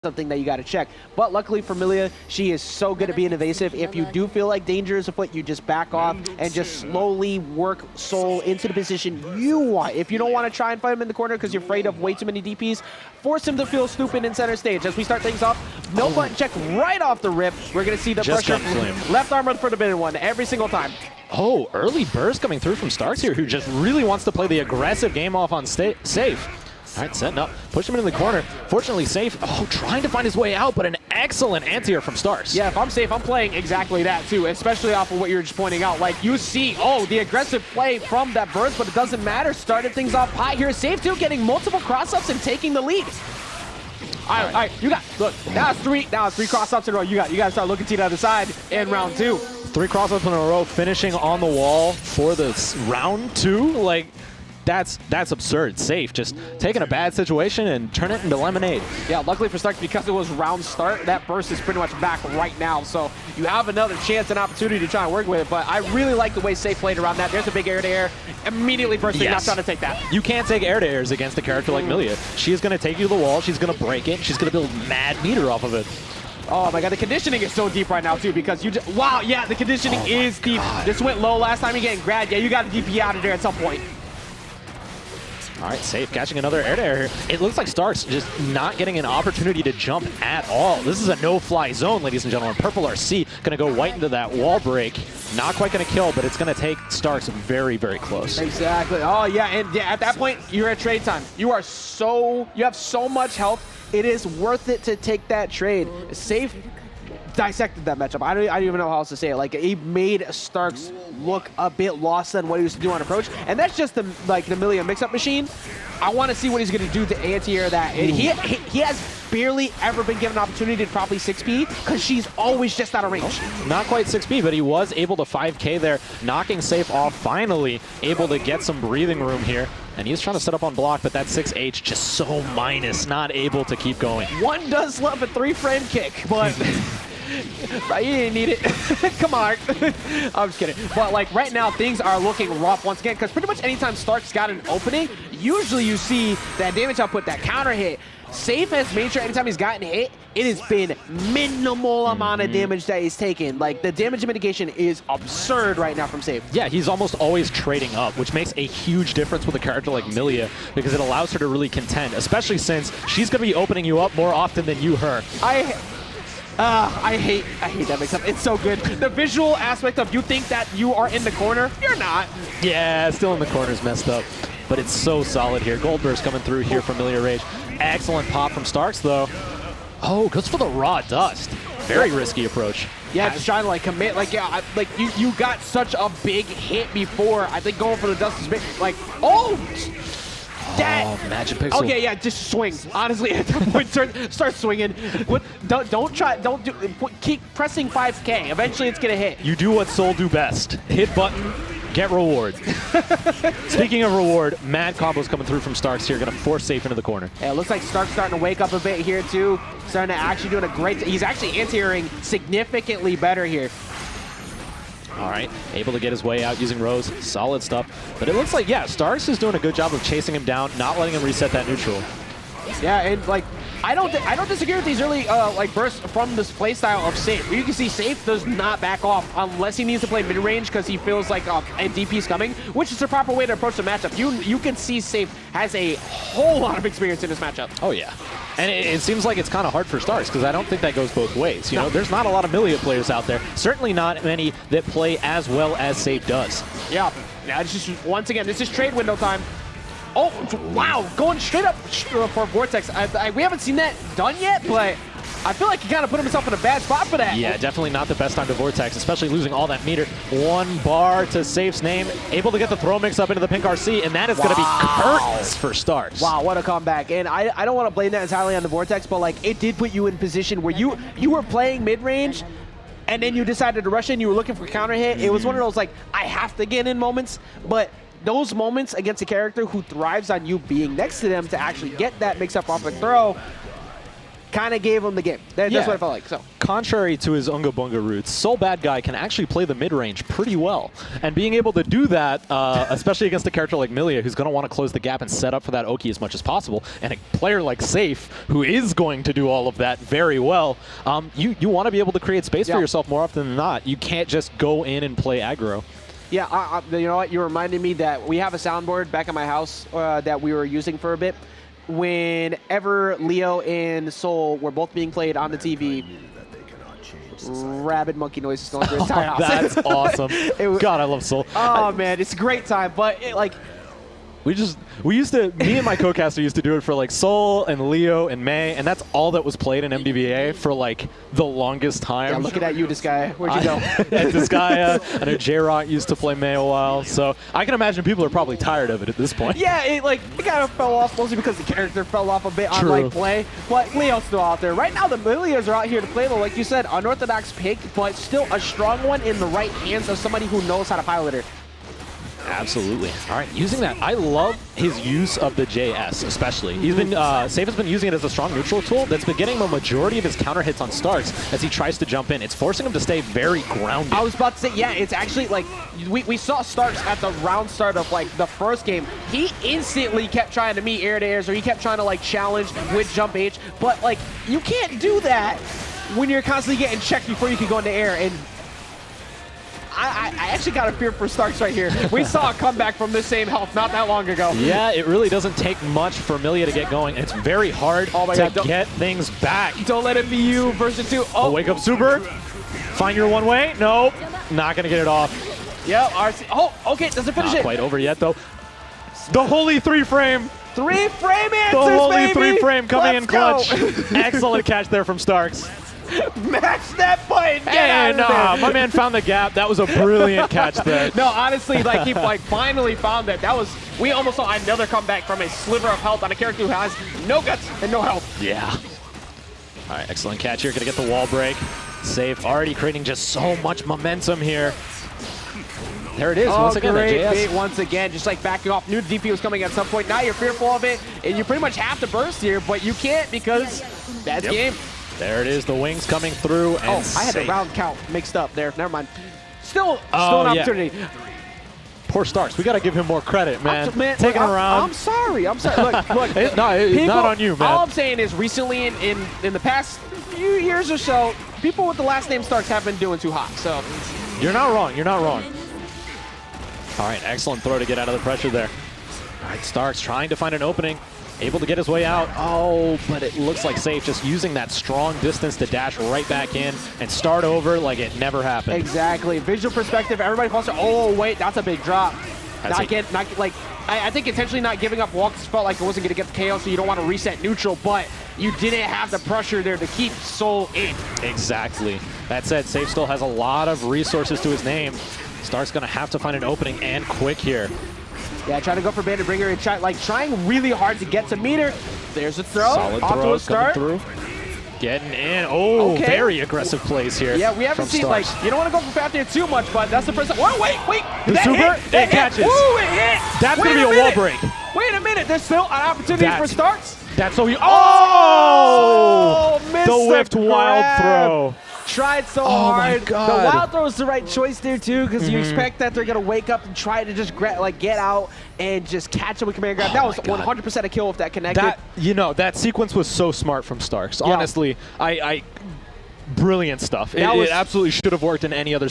something that you got to check. But luckily for Millia, she is so good at being evasive. If you do feel like danger is afoot, you just back off and just slowly work Soul into the position you want. If you don't want to try and fight him in the corner because you're afraid of way too many DPs, force him to feel stupid in center stage. As we start things off, no button check right off the rip. We're going to see the pressure. Left armor for the forbidden one every single time. Oh, early burst coming through from Starks here, who just really wants to play the aggressive game off on Safe. All right, setting up, push him into the corner. Fortunately, Safe, trying to find his way out, but an excellent anti-air from Starks. Yeah, if I'm Safe, I'm playing exactly that too, especially off of what you're just pointing out. Like, you see, the aggressive play from that burst, but it doesn't matter. Started things off high here. Safe too, getting multiple cross-ups and taking the lead. All right, you got, look, now it's three cross-ups in a row. You got to start looking to the other side in round two. 3 cross-ups in a row, finishing on the wall for this round 2. Like, that's absurd. Safe just taking a bad situation and turn it into lemonade. Yeah, luckily for Starks, because it was round start, that burst is pretty much back right now. So you have another chance and opportunity to try and work with it. But I really like the way Safe played around that. There's a big air-to-air. Immediately bursting, not trying to take that. You can't take air-to-airs against a character like Millia. She is going to take you to the wall. She's going to break it. She's going to build mad meter off of it. Oh my god, the conditioning is so deep right now too, because you just, wow, yeah, the conditioning is deep. God. This went low last time you're getting grabbed. Yeah, you got to DP out of there at some point. All right, Safe catching another air-to-air here. It looks like Starks just not getting an opportunity to jump at all. This is a no-fly zone, ladies and gentlemen. Purple RC going to go white into that wall break. Not quite going to kill, but it's going to take Starks very, very close. Exactly. Oh yeah, and yeah, at that point, you're at trade time. You have so much health. It is worth it to take that trade. Safe dissected that matchup. I don't even know how else to say it. Like, he made Starks look a bit lost on what he was to do on approach, and that's just the Millia mix-up machine. I want to see what he's going to do to anti-air that. And he has barely ever been given an opportunity to probably 6P because she's always just out of range. Not quite 6P, but he was able to 5K there, knocking Safe off, finally able to get some breathing room here. And he's trying to set up on block, but that 6H just so minus, not able to keep going. One does love a 3-frame kick, but right, you didn't need it. Come on. I'm just kidding. But like right now, things are looking rough once again, because pretty much anytime Starks got an opening, usually you see that damage output, that counter hit. Safe has made sure anytime he's gotten hit, it has been minimal amount of damage that he's taken. Like, the damage mitigation is absurd right now from Safe. Yeah, he's almost always trading up, which makes a huge difference with a character like Millia, because it allows her to really contend, especially since she's going to be opening you up more often than you her. I hate that mix-up. It's so good. The visual aspect of you think that you are in the corner, you're not. Yeah, still in the corner's messed up. But it's so solid here. Gold burst coming through here from Millia Rage. Excellent pop from Starks, though. Oh, goes for the raw dust. Very risky approach. Yeah, just trying to like commit. Like, yeah, like you got such a big hit before. I think going for the dust is big. Like, that. Oh, Magic Pixel. Okay, yeah, just swing. Honestly, at that point, start swinging. Keep pressing 5K. Eventually, it's gonna hit. You do what Soul do best. Hit button, get reward. Speaking of reward, mad combos coming through from Starks here, gonna force Safe into the corner. Yeah, it looks like Starks starting to wake up a bit here too. Starting to actually doing a great. He's actually anti-airing significantly better here. All right, able to get his way out using Rose. Solid stuff. But it looks like, yeah, Starks is doing a good job of chasing him down, not letting him reset that neutral. Yeah, and like, I don't disagree with these early like bursts from this playstyle of Safe. You can see Safe does not back off unless he needs to play mid-range because he feels like a DP's coming, which is the proper way to approach the matchup. You can see Safe has a whole lot of experience in this matchup. Oh yeah, and it seems like it's kind of hard for Starks because I don't think that goes both ways. You know, there's not a lot of Millia players out there. Certainly not many that play as well as Safe does. Yeah, it's just once again, this is trade window time. Oh, wow, going straight up for Vortex. We haven't seen that done yet, but I feel like he kind of put himself in a bad spot for that. Yeah, definitely not the best time to Vortex, especially losing all that meter. 1 bar to Safe's name, able to get the throw mix up into the pink RC, and that is going to be curtains for Starks. Wow, what a comeback. And I don't want to blame that entirely on the Vortex, but like, it did put you in position where you were playing mid-range, and then you decided to rush in, you were looking for counter hit. It was one of those, like, I have to get in moments, but those moments against a character who thrives on you being next to them to actually get that mix-up off the throw kind of gave him the game. That's what I felt like. So contrary to his Unga Bunga roots, Soul Bad Guy can actually play the mid-range pretty well. And being able to do that, especially against a character like Millia, who's going to want to close the gap and set up for that Oki as much as possible, and a player like Safe, who is going to do all of that very well, you want to be able to create space for yourself more often than not. You can't just go in and play aggro. Yeah, you know what? You reminded me that we have a soundboard back at my house that we were using for a bit. Whenever Leo and Soul were both being played on the TV, rabid monkey noises going through the entire house. That's awesome. God, I love Soul. Oh, man, it's a great time. But, me and my co-caster used to do it for like Soul and Leo and May, and that's all that was played in MDVA for like the longest time. Yeah, looking at you, this guy. Where'd you go? This guy, I know J-Rock used to play May a while, so I can imagine people are probably tired of it at this point. Yeah, it kind of fell off mostly because the character fell off a bit on like play, but Leo's still out there. Right now, the Millias are out here to play, though, like you said, unorthodox pick, but still a strong one in the right hands of somebody who knows how to pilot her. Absolutely. All right, using that, I love his use of the JS, especially. He's been Safe has been using it as a strong neutral tool that's been getting the majority of his counter hits on starts as he tries to jump in. It's forcing him to stay very grounded. I was about to say, yeah, it's actually like we saw Starks at the round start of like the first game. He instantly kept trying to meet air to airs, or he kept trying to like challenge with jump H, but like you can't do that when you're constantly getting checked before you can go into air. And I actually got a fear for Starks right here. We saw a comeback from this same health not that long ago. Yeah, it really doesn't take much for Millia to get going. It's very hard to get things back. Don't let it be you, version 2. Oh, wake up super. Find your one way. Nope. Not going to get it off. Yep, RC. Oh, okay, doesn't finish it. Not quite over yet, though. The holy 3-frame. 3-frame answers, The holy baby. 3-frame coming in clutch. Go. Excellent catch there from Starks. Match that button. Get out of there. My man found the gap. That was a brilliant catch there. No, honestly, like he finally found that. We almost saw another comeback from a sliver of health on a character who has no guts and no health. Yeah. All right, excellent catch here. Gonna get the wall break. Safe, already creating just so much momentum here. There it is, once again, great JS. bait once again, just like backing off. New DP was coming at some point. Now you're fearful of it, and you pretty much have to burst here, but you can't because that's game. There it is, the wings coming through. And I had the round count mixed up there. Never mind. Still an opportunity. Poor Starks. We got to give him more credit, man. Taking around. I'm sorry. Look. It's not on you, man. All I'm saying is recently in the past few years or so, people with the last name Starks have been doing too hot. So you're not wrong. You're not wrong. All right, excellent throw to get out of the pressure there. All right, Starks trying to find an opening. Able to get his way out. Oh, but it looks like Safe just using that strong distance to dash right back in and start over like it never happened. Exactly. Visual perspective, everybody falls. Oh, wait, that's a big drop. I think intentionally not giving up walks felt like it wasn't going to get the KO, so you don't want to reset neutral, but you didn't have the pressure there to keep Soul in. Exactly. That said, Safe still has a lot of resources to his name. Stark's going to have to find an opening and quick here. Yeah, trying to go for Bandit Bringer and trying really hard to get to meter. There's a throw. Solid throw coming through. Getting in. Oh, very aggressive plays here. Yeah, we haven't seen, Starks. you don't want to go for fat there too much, but that's the first time. Whoa, wait. The super, it catches. Ooh, it hit. That's going to be a wall break. Wait a minute. There's still an opportunity for Starks. That's so you. Oh! Missed the whiffed wild throw. Tried so hard. My God. The wild throw is the right choice there too, because you expect that they're gonna wake up and try to just get out and just catch him with command grab. That was 100% a kill if that connected. That sequence was so smart from Starks. Honestly, brilliant stuff. It absolutely should have worked in any other